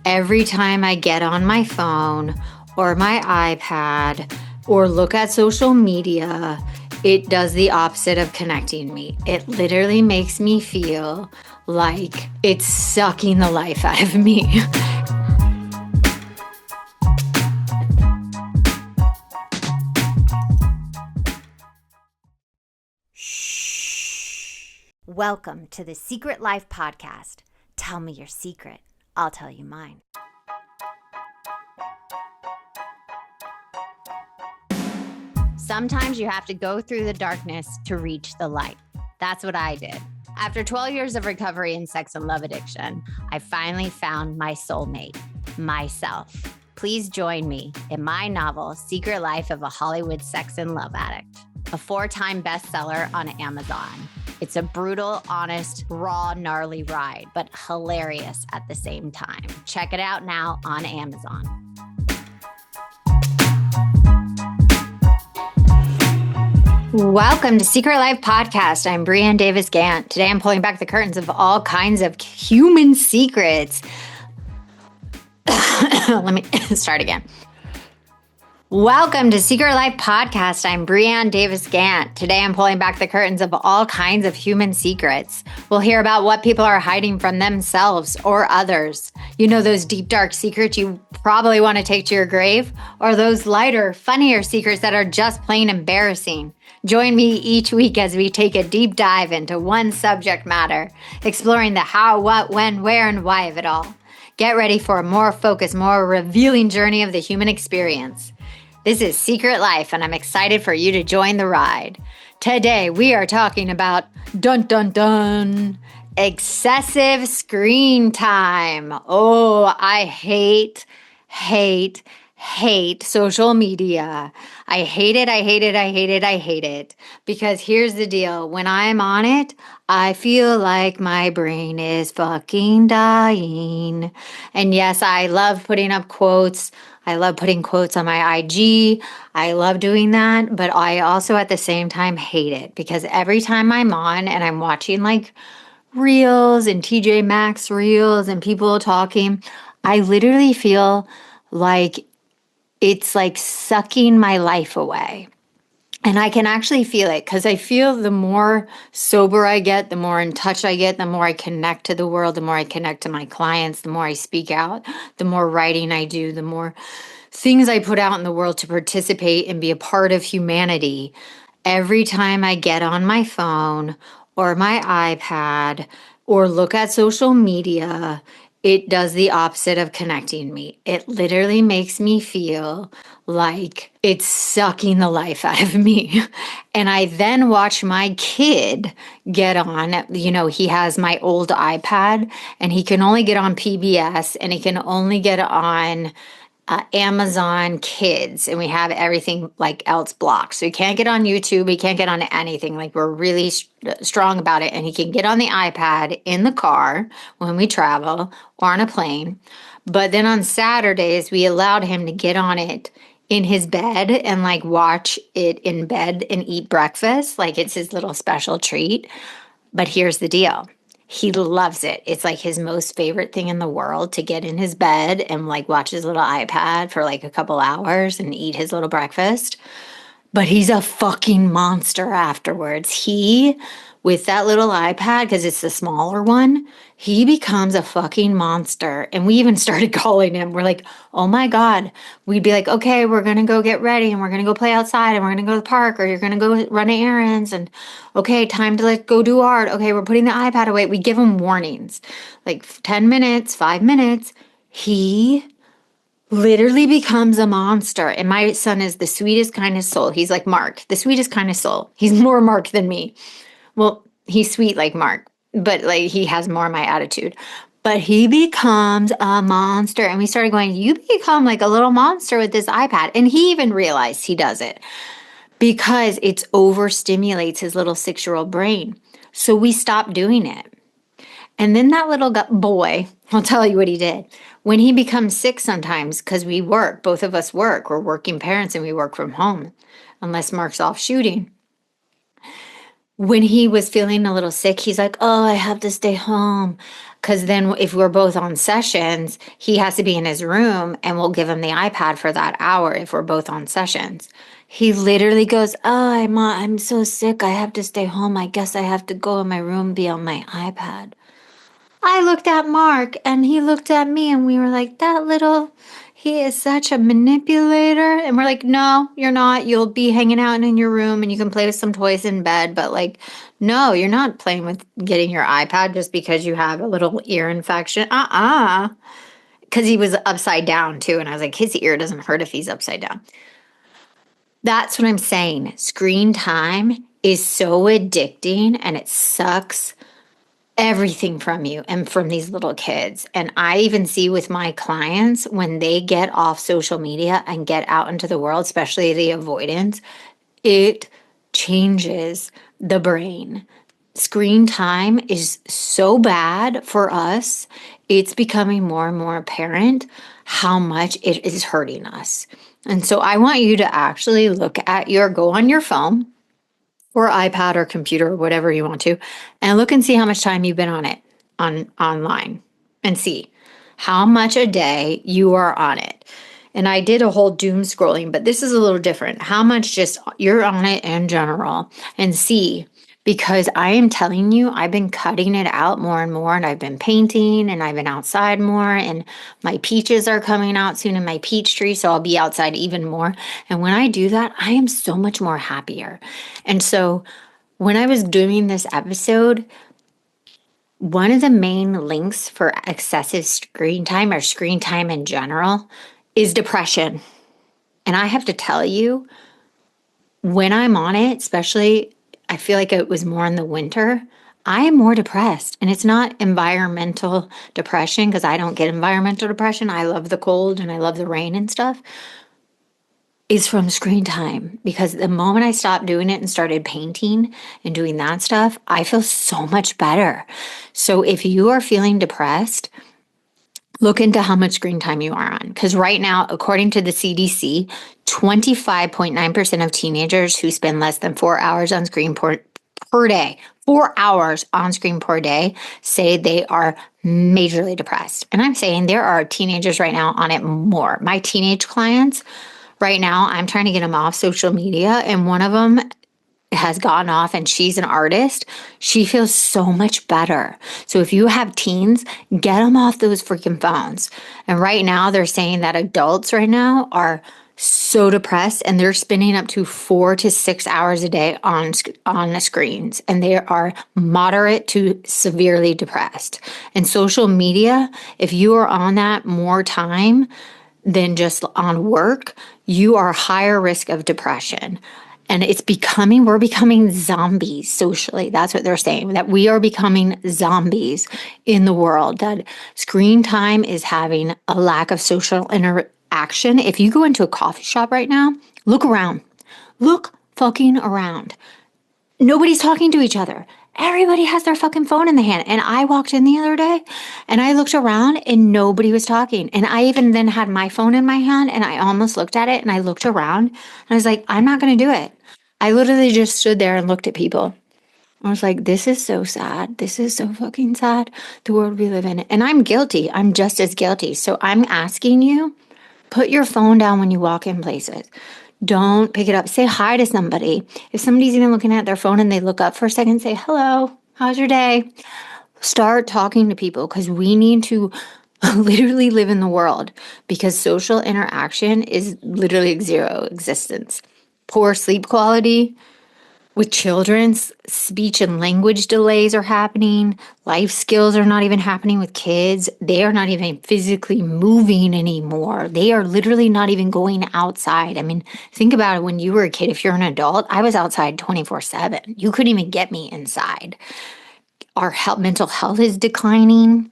Every time I get on my phone or my iPad or look at social media, it does the opposite of connecting me. It literally makes me feel like it's sucking the life out of me. Welcome to the Secret Life Podcast. Tell me your secret. I'll tell you mine. Sometimes you have to go through the darkness to reach the light. That's what I did. After 12 years of recovery in sex and love addiction, I finally found my soulmate, myself. Please join me in my novel, Secret Life of a Hollywood Sex and Love Addict, a 4-time bestseller on Amazon. It's a brutal, honest, raw, gnarly ride, but hilarious at the same time. Check it out now on Amazon. Welcome to Secret Life Podcast. I'm Brianne Davis-Gant. Today I'm pulling back the curtains of all kinds of human secrets. Let me start again. Welcome to Secret Life Podcast. I'm Brianne Davis-Gant. Today I'm pulling back the curtains of all kinds of human secrets. We'll hear about what people are hiding from themselves or others. You know, those deep, dark secrets you probably want to take to your grave, or those lighter, funnier secrets that are just plain embarrassing. Join me each week as we take a deep dive into one subject matter, exploring the how, what, when, where, and why of it all. Get ready for a more focused, more revealing journey of the human experience. This is Secret Life, and I'm excited for you to join the ride. Today, we are talking about, excessive screen time. Oh, I hate social media. I hate it. Because here's the deal. When I'm on it, I feel like my brain is fucking dying. And yes, I love putting up quotes. I love putting quotes on my IG. I love doing that. But I also at the same time hate it because every time I'm on and I'm watching like reels and TJ Maxx reels and people talking, I literally feel like it's like sucking my life away. And I can actually feel it because I feel the more sober I get, the more in touch I get, the more I connect to the world, the more I connect to my clients, the more I speak out, the more writing I do, the more things I put out in the world to participate and be a part of humanity. Every time I get on my phone or my iPad or look at social media, it does the opposite of connecting me. It literally makes me feel like it's sucking the life out of me. And I then watch my kid get on, he has my old iPad and he can only get on PBS and he can only get on Amazon Kids, and we have everything like else blocked. So he can't get on YouTube. He can't get on anything. Like we're really strong about it. And he can get on the iPad in the car when we travel or on a plane. But then on Saturdays, we allowed him to get on it in his bed and like watch it in bed and eat breakfast. Like it's his little special treat. But here's the deal. He loves it. It's like his most favorite thing in the world to get in his bed and like watch his little iPad for like a couple hours and eat his little breakfast. But he's a fucking monster afterwards. He, with that little iPad, because it's the smaller one, he becomes a fucking monster. And we even started calling him. We're like, oh my God. We'd be like, okay, we're going to go get ready and we're going to go play outside and we're going to go to the park or you're going to go run errands. And okay, time to like go do art. Okay, we're putting the iPad away. We give him warnings, like 10 minutes, 5 minutes. He literally becomes a monster. And my son is the sweetest, kindest soul. He's like Mark, the sweetest, kindest soul. He's more Mark than me. Well, he's sweet like Mark, but like he has more of my attitude. But he becomes a monster. And we started going, you become like a little monster with this iPad. And he even realized he does it because it overstimulates his little 6-year-old brain. So we stopped doing it. And then that little boy, I'll tell you what he did. When he becomes sick sometimes, because we work, both of us work, we're working parents and we work from home, unless Mark's off shooting. When he was feeling a little sick, he's like, oh, I have to stay home Because then if we're both on sessions, he has to be in his room and we'll give him the iPad for that hour if we're both on sessions. He literally goes, "Oh, I'm so sick. I have to stay home. I guess I have to go in my room, be on my iPad." I looked at Mark and he looked at me and we were like, he is such a manipulator. And we're like, "No, you're not. You'll be hanging out in your room and you can play with some toys in bed. But like, no, you're not playing with getting your iPad just because you have a little ear infection." Because he was upside down too. And I was like, his ear doesn't hurt if he's upside down. That's what I'm saying. Screen time is so addicting and it sucks everything from you and from these little kids. And I even see with my clients when they get off social media and get out into the world, especially the avoidance, it changes the brain. Screen time is so bad for us. It's becoming more and more apparent how much it is hurting us. And so I want you to actually go on your phone or iPad or computer or whatever you want to, and look and see how much time you've been on it online and see how much a day you are on it. And I did a whole doom scrolling, but this is a little different. How much just you're on it in general and see, because I am telling you, I've been cutting it out more and more, and I've been painting and I've been outside more, and my peaches are coming out soon in my peach tree, so I'll be outside even more. And when I do that, I am so much more happier. And so when I was doing this episode, one of the main links for excessive screen time or screen time in general is depression. And I have to tell you, when I'm on it, especially, I feel like it was more in the winter, I am more depressed. And it's not environmental depression, because I don't get environmental depression. I love the cold and I love the rain and stuff. Is from screen time, because the moment I stopped doing it and started painting and doing that stuff, I feel so much better. So if you are feeling depressed, look into how much screen time you are on. Because right now, according to the CDC, 25.9% of teenagers who spend less than 4 hours on screen per day, 4 hours on screen per day, say they are majorly depressed. And I'm saying there are teenagers right now on it more. My teenage clients, right now, I'm trying to get them off social media, and one of them has gone off, and she's an artist. She feels so much better. So if you have teens, get them off those freaking phones. And right now, they're saying that adults right now are so depressed, and they're spending up to 4 to 6 hours a day on the screens, and they are moderate to severely depressed. And social media, if you are on that more time than just on work, you are higher risk of depression. And we're becoming zombies socially. That's what they're saying, that we are becoming zombies in the world, that screen time is having a lack of social interaction. If you go into a coffee shop right now, look around. Look fucking around. Nobody's talking to each other. Everybody has their fucking phone in the hand. And I walked in the other day and I looked around and nobody was talking. And I even then had my phone in my hand and I almost looked at it and I looked around and I was like, I'm not going to do it. I literally just stood there and looked at people. I was like, this is so sad. This is so fucking sad, the world we live in. And I'm guilty. I'm just as guilty. So I'm asking you, put your phone down when you walk in places. Don't pick it up. Say hi to somebody. If somebody's even looking at their phone and they look up for a second, say, hello, how's your day? Start talking to people, because we need to literally live in the world, because social interaction is literally zero existence. Poor sleep quality. With children's speech and language delays are happening. Life skills are not even happening with kids. They are not even physically moving anymore. They are literally not even going outside. I mean, think about it. When you were a kid, if you're an adult, I was outside 24/7. You couldn't even get me inside. Our mental health is declining.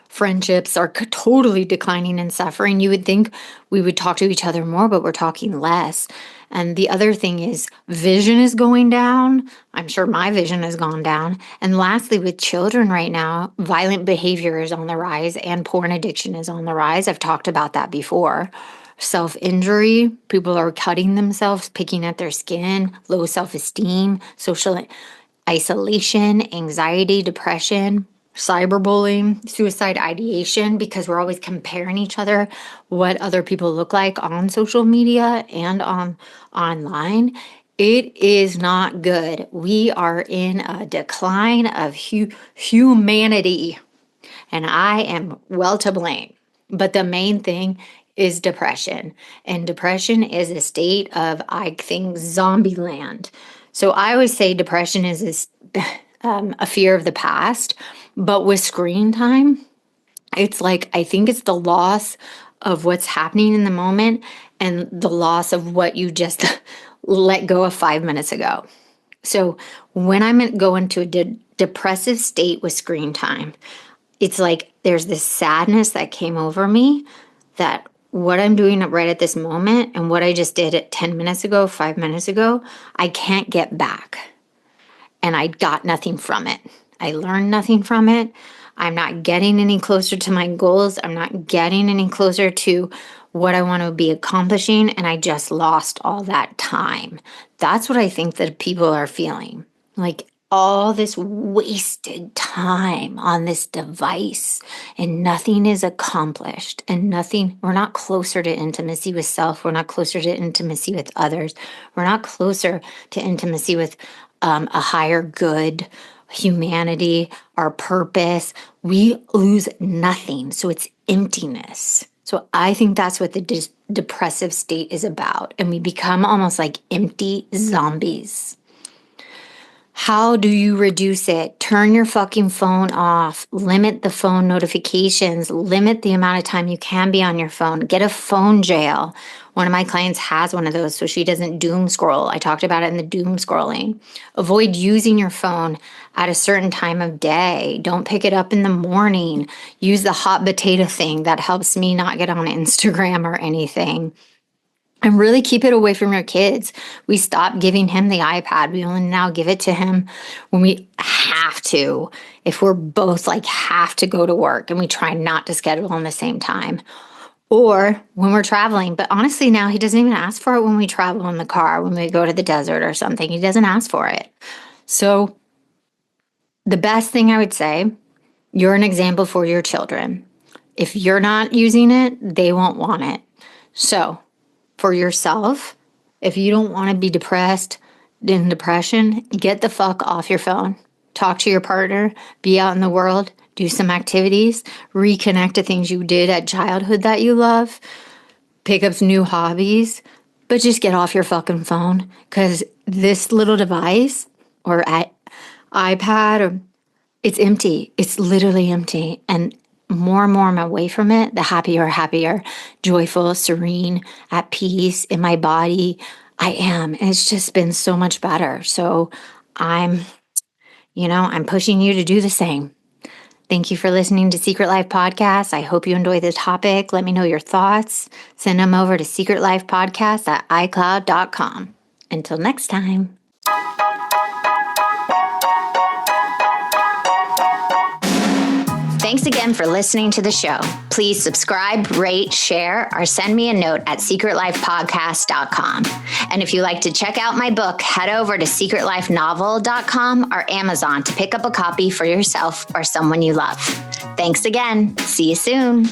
Friendships are totally declining and suffering. You would think we would talk to each other more, but we're talking less. And the other thing is vision is going down. I'm sure my vision has gone down. And lastly, with children right now, violent behavior is on the rise and porn addiction is on the rise. I've talked about that before. Self-injury, people are cutting themselves, picking at their skin, low self-esteem, social isolation, anxiety, depression. cyberbullying, suicide ideation, because we're always comparing each other, what other people look like on social media and online. It is not good. We are in a decline of humanity, and I am well to blame. But the main thing is depression. And depression is a state of, I think, zombie land. So I always say depression is a fear of the past. But with screen time, it's like, I think it's the loss of what's happening in the moment and the loss of what you just let go of 5 minutes ago. So when I'm going into a depressive state with screen time, it's like there's this sadness that came over me that what I'm doing right at this moment and what I just did at 10 minutes ago, 5 minutes ago, I can't get back. And I got nothing from it. I learned nothing from it. I'm not getting any closer to my goals. I'm not getting any closer to what I want to be accomplishing. And I just lost all that time. That's what I think that people are feeling. Like all this wasted time on this device and nothing is accomplished and we're not closer to intimacy with self. We're not closer to intimacy with others. We're not closer to intimacy with a higher good, humanity, our purpose. We lose nothing. So it's emptiness. So I think that's what the depressive state is about. And we become almost like empty zombies. How do you reduce it? Turn your fucking phone off. Limit the phone notifications. Limit the amount of time you can be on your phone. Get a phone jail. One of my clients has one of those so she doesn't doom scroll. I talked about it in the doom scrolling. Avoid using your phone at a certain time of day. Don't pick it up in the morning. Use the hot potato thing. That helps me not get on Instagram or anything. And really keep it away from your kids. We stopped giving him the iPad. We only now give it to him when we have to. If we're both like have to go to work and we try not to schedule on the same time. Or when we're traveling. But honestly, now he doesn't even ask for it when we travel in the car, when we go to the desert or something. He doesn't ask for it. So the best thing I would say, you're an example for your children. If you're not using it, they won't want it. So for yourself, if you don't want to be depressed, in depression, get the fuck off your phone. Talk to your partner, be out in the world, do some activities, reconnect to things you did at childhood that you love, pick up new hobbies, but just get off your fucking phone because this little device or iPad, it's empty. It's literally empty. And more and more I'm away from it, the happier, joyful, serene, at peace in my body I am. And it's just been so much better. So I'm pushing you to do the same. Thank you for listening to Secret Life Podcast. I hope you enjoy this topic. Let me know your thoughts. Send them over to secretlifepodcast@icloud.com. Until next time. Thanks again for listening to the show. Please subscribe, rate, share, or send me a note at secretlifepodcast.com. And if you like to check out my book, head over to secretlifenovel.com or Amazon to pick up a copy for yourself or someone you love. Thanks again. See you soon.